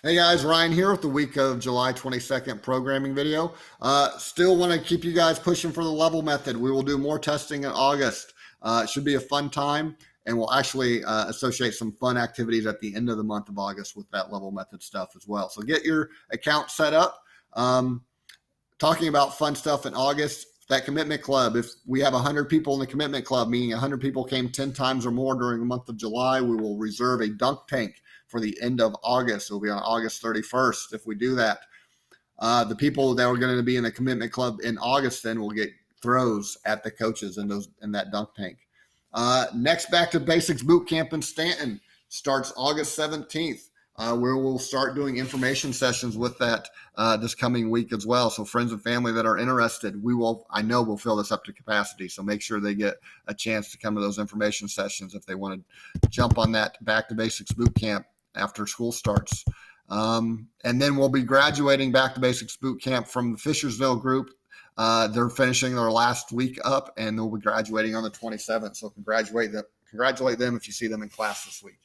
Hey guys, Ryan here with the week of July 22nd programming video. Still want to keep you guys pushing for the level method. We will do more testing in August. It should be a fun time, and we'll actually associate some fun activities at the end of the month of August with that level method stuff as well. So get your account set up. Talking about fun stuff in August, that commitment club, if we have 100 people in the commitment club, meaning 100 people came 10 times or more during the month of July, we will reserve a dunk tank for the end of August. It'll be on August 31st if we do that. The people that are going to be in the commitment club in August then will get throws at the coaches in that dunk tank. Next Back to Basics boot camp in Stanton starts August 17th. Where we'll start doing information sessions with that this coming week as well. So friends and family that are interested, I know we'll fill this up to capacity. So make sure they get a chance to come to those information sessions if they want to jump on that Back to Basics boot camp after school starts. And then we'll be graduating Back to Basics boot camp from the Fishersville group. They're finishing their last week up, and they'll be graduating on the 27th. So congratulate them if you see them in class this week.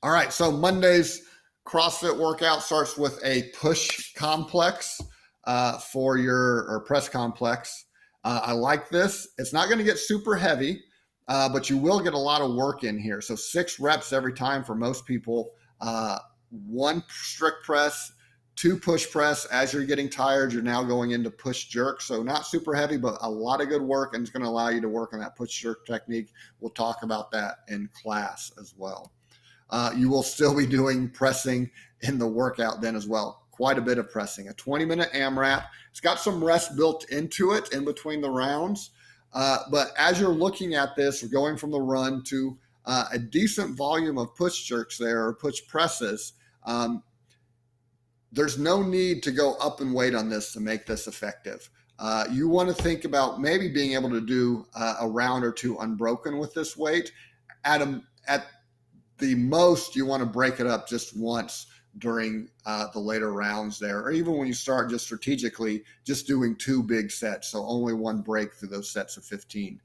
All right, so Monday's CrossFit workout starts with a push complex or press complex. I like this. It's not going to get super heavy, but you will get a lot of work in here. So 6 reps every time for most people. 1 strict press, 2 push press. As you're getting tired, you're now going into push jerk. So not super heavy, but a lot of good work, and it's going to allow you to work on that push jerk technique. We'll talk about that in class as well. You will still be doing pressing in the workout then as well. Quite a bit of pressing. A 20-minute AMRAP. It's got some rest built into it in between the rounds. But as you're looking at this, we're going from the run to a decent volume of push jerks there, or push presses. There's no need to go up in weight on this to make this effective. You want to think about maybe being able to do a round or 2 unbroken with this weight. At the most, you want to break it up just once during the later rounds there, or even when you start just strategically just doing 2 big sets, so only 1 break through those sets of 15.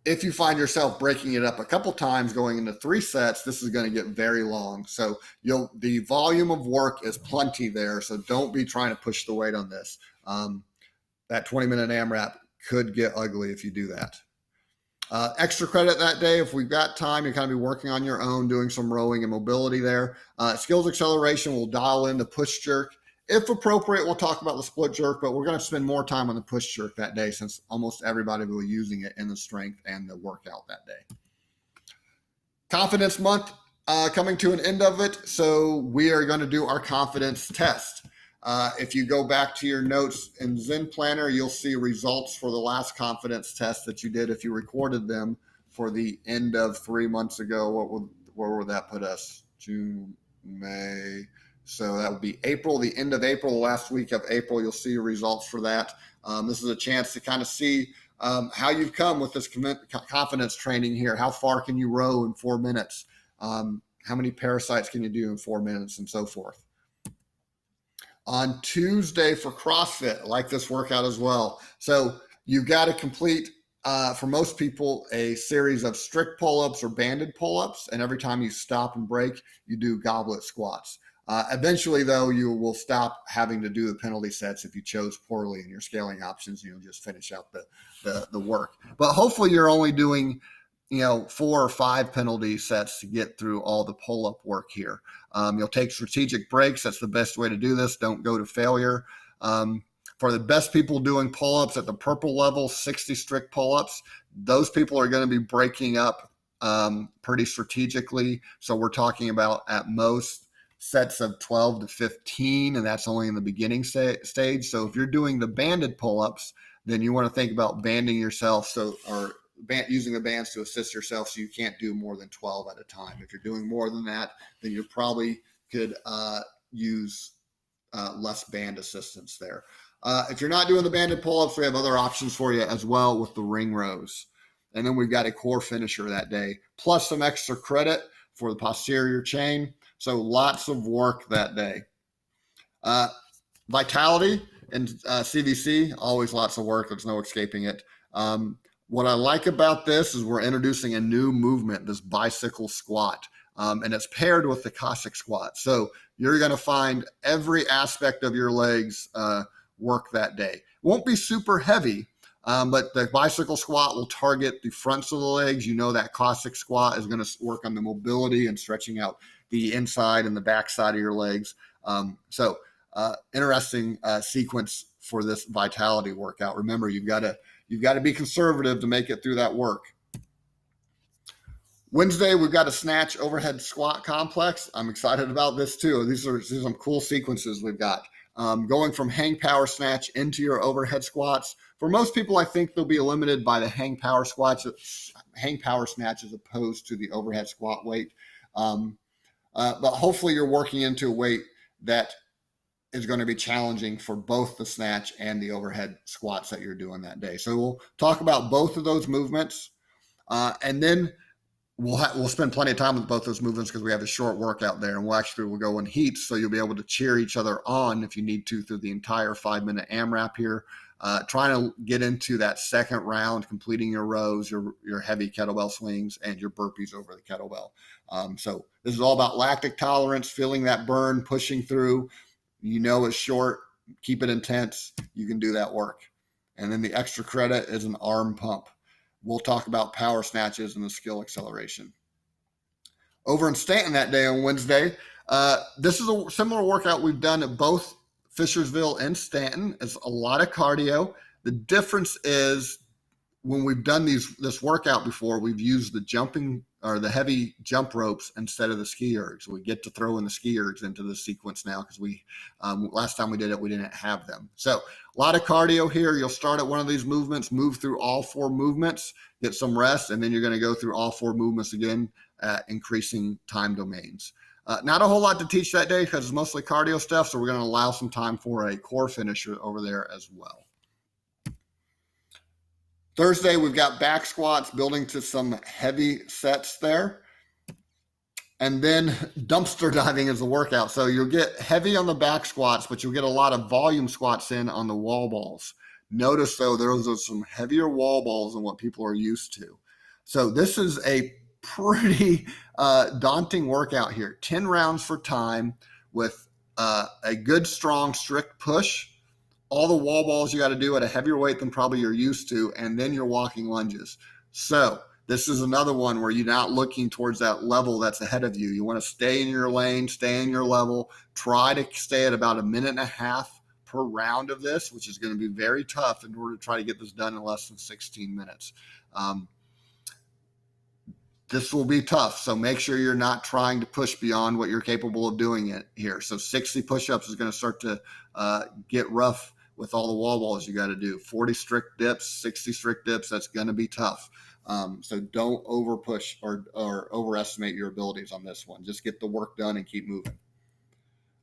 If you find yourself breaking it up a couple times going into 3 sets, this is going to get very long. So the volume of work is plenty there, so don't be trying to push the weight on this. That 20-minute AMRAP could get ugly if you do that. Extra credit that day, if we've got time, you're kind of be working on your own, doing some rowing and mobility there. Skills acceleration, we'll dial in the push jerk. If appropriate, we'll talk about the split jerk, but we're going to spend more time on the push jerk that day since almost everybody will be using it in the strength and the workout that day. Confidence month coming to an end of it, so we are going to do our confidence test. If you go back to your notes in Zen Planner, you'll see results for the last confidence test that you did if you recorded them for the end of 3 months ago. Where would that put us? June, May. So that would be April, the end of April, the last week of April. You'll see your results for that. This is a chance to kind of see how you've come with this confidence training here. How far can you row in 4 minutes? How many parasites can you do in 4 minutes, and so forth. On Tuesday for CrossFit, I like this workout as well. So you've got to complete, for most people, a series of strict pull-ups or banded pull-ups. And every time you stop and break, you do goblet squats. Eventually, though, you will stop having to do the penalty sets if you chose poorly in your scaling options. You'll just finish out the work. But hopefully you're only doing 4 or 5 penalty sets to get through all the pull-up work here. You'll take strategic breaks. That's the best way to do this. Don't go to failure. For the best people doing pull-ups at the purple level, 60 strict pull-ups, those people are going to be breaking up pretty strategically. So we're talking about at most sets of 12 to 15, and that's only in the beginning stage. So if you're doing the banded pull-ups, then you want to think about banding yourself using the bands to assist yourself so you can't do more than 12 at a time. If you're doing more than that, then you probably could use less band assistance there. If you're not doing the banded pull-ups, we have other options for you as well with the ring rows. And then we've got a core finisher that day, plus some extra credit for the posterior chain. So lots of work that day. Vitality and CVC, always lots of work. There's no escaping it. What I like about this is we're introducing a new movement, this bicycle squat. and it's paired with the Cossack squat. So you're going to find every aspect of your legs work that day. Won't be super heavy, but the bicycle squat will target the fronts of the legs. You know that Cossack squat is going to work on the mobility and stretching out the inside and the back side of your legs. So interesting sequence for this vitality workout. Remember, you've got to be conservative to make it through that work. Wednesday, we've got a snatch overhead squat complex. I'm excited about this too. These are some cool sequences we've got. Going from hang power snatch into your overhead squats. For most people, I think they'll be limited by the hang power snatch as opposed to the overhead squat weight. But hopefully you're working into a weight that is going to be challenging for both the snatch and the overhead squats that you're doing that day. So we'll talk about both of those movements, and then we'll spend plenty of time with both those movements because we have a short workout there, and we'll go in heats, so you'll be able to cheer each other on if you need to through the entire 5-minute AMRAP here. Trying to get into that second round, completing your rows, your heavy kettlebell swings, and your burpees over the kettlebell. So this is all about lactic tolerance, feeling that burn, pushing through. You know it's short, keep it intense. You can do that work. And then the extra credit is an arm pump. We'll talk about power snatches and the skill acceleration. Over in Stanton that day on Wednesday, this is a similar workout we've done at both Fishersville and Stanton. It's a lot of cardio. The difference is when we've done this workout before, we've used the jumping or the heavy jump ropes instead of the ski ergs. We get to throw in the ski ergs into the sequence now because we last time we did it, we didn't have them. So a lot of cardio here. You'll start at one of these movements, move through all 4 movements, get some rest, and then you're going to go through all 4 movements again, increasing time domains. Not a whole lot to teach that day because it's mostly cardio stuff, so we're going to allow some time for a core finisher over there as well. Thursday, we've got back squats, building to some heavy sets there. And then dumpster diving is the workout. So you'll get heavy on the back squats, but you'll get a lot of volume squats in on the wall balls. Notice, though, those are some heavier wall balls than what people are used to. So this is a pretty daunting workout here. 10 rounds for time with a good, strong, strict push. All the wall balls you got to do at a heavier weight than probably you're used to, and then your walking lunges. So this is another one where you're not looking towards that level that's ahead of you. You want to stay in your lane, stay in your level, try to stay at about 1.5 minutes per round of this, which is going to be very tough in order to try to get this done in less than 16 minutes. This will be tough, so make sure you're not trying to push beyond what you're capable of doing it here. So 60 push-ups is going to start to get rough with all the wall balls you got to do. 40 strict dips, 60 strict dips, that's going to be tough. So don't over push or overestimate your abilities on this one. Just get the work done and keep moving.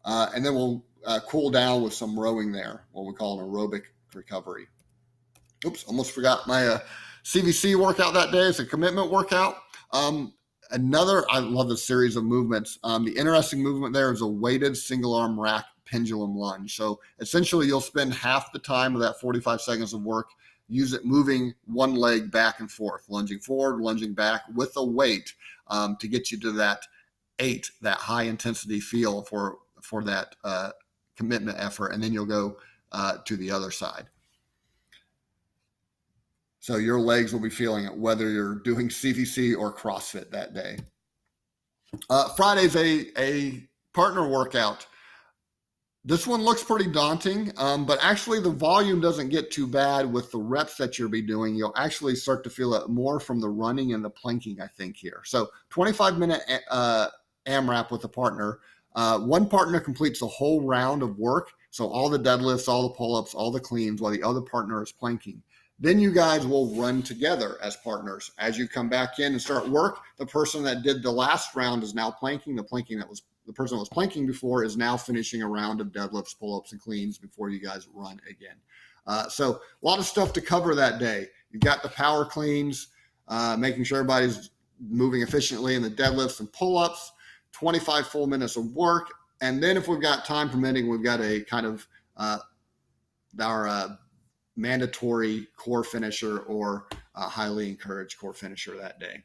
And then we'll cool down with some rowing there, what we call an aerobic recovery. Oops, almost forgot my CVC workout that day. It's a commitment workout. I love this series of movements. The interesting movement there is a weighted single arm rack pendulum lunge. So essentially you'll spend half the time of that 45 seconds of work moving one leg back and forth, lunging forward, lunging back with a weight to get you to that 8, that high intensity feel for that commitment effort. And then you'll go to the other side. So your legs will be feeling it, whether you're doing CVC or CrossFit that day. Friday's a partner workout. This one looks pretty daunting, but actually the volume doesn't get too bad with the reps that you'll be doing. You'll actually start to feel it more from the running and the planking, I think, here. So 25-minute AMRAP with a partner. One partner completes a whole round of work, so all the deadlifts, all the pull-ups, all the cleans, while the other partner is planking. Then you guys will run together as partners. As you come back in and start work, the person that did the last round is now planking. The person that was planking before is now finishing a round of deadlifts, pull-ups, and cleans before you guys run again. So a lot of stuff to cover that day. You've got the power cleans, making sure everybody's moving efficiently in the deadlifts and pull-ups, 25 full minutes of work. And then if we've got time permitting, we've got a kind of our mandatory core finisher or highly encouraged core finisher that day.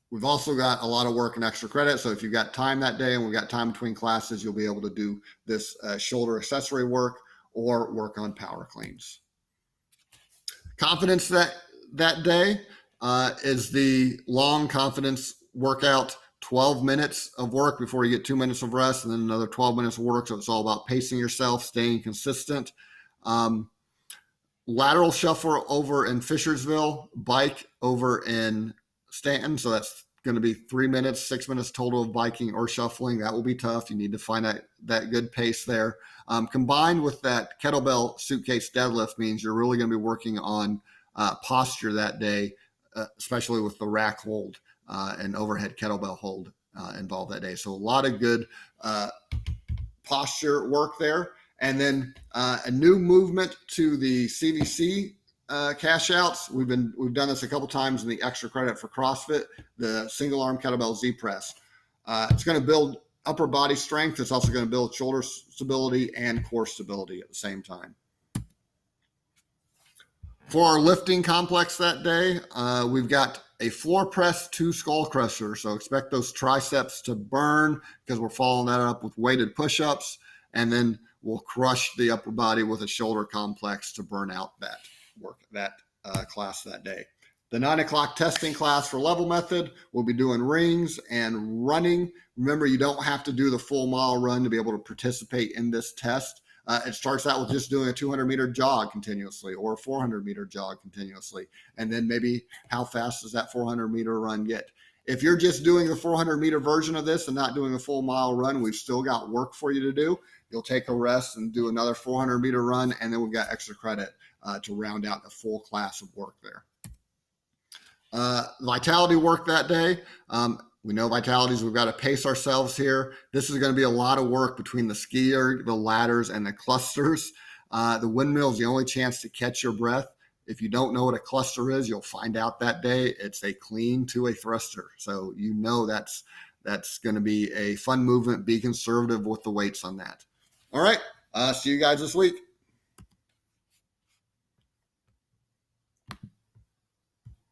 We've also got a lot of work and extra credit. So if you've got time that day and we've got time between classes, you'll be able to do this shoulder accessory work or work on power cleans. Confidence that day is the long confidence workout, 12 minutes of work before you get 2 minutes of rest, and then another 12 minutes of work. So it's all about pacing yourself, staying consistent. Lateral shuffle over in Fishersville, bike over in Stanton. So that's going to be 3 minutes, 6 minutes total of biking or shuffling. That will be tough. You need to find that good pace there. Combined with that kettlebell suitcase deadlift means you're really going to be working on posture that day, especially with the rack hold and overhead kettlebell hold involved that day. So a lot of good posture work there. And then a new movement to the CVC cash outs. We've done this a couple times in the extra credit for CrossFit, the single arm kettlebell Z press. It's going to build upper body strength. It's also going to build shoulder stability and core stability at the same time. For our lifting complex that day, we've got a floor press 2 skull crusher. So expect those triceps to burn because we're following that up with weighted push-ups. And then we'll crush the upper body with a shoulder complex to burn out that work, that class that day. The 9 o'clock testing class for level method, we'll be doing rings and running. Remember, you don't have to do the full mile run to be able to participate in this test. It starts out with just doing a 200-meter jog continuously or a 400-meter jog continuously. And then maybe how fast does that 400-meter run get? If you're just doing the 400-meter version of this and not doing a full mile run, we've still got work for you to do. You'll take a rest and do another 400-meter run, and then we've got extra credit to round out the full class of work there. Vitality work that day. We know vitalities, we've got to pace ourselves here. This is going to be a lot of work between the skier, the ladders, and the clusters. The windmill is the only chance to catch your breath. If you don't know what a cluster is, you'll find out that day. It's a clean to a thruster. So you know that's going to be a fun movement. Be conservative with the weights on that. All right. See you guys this week.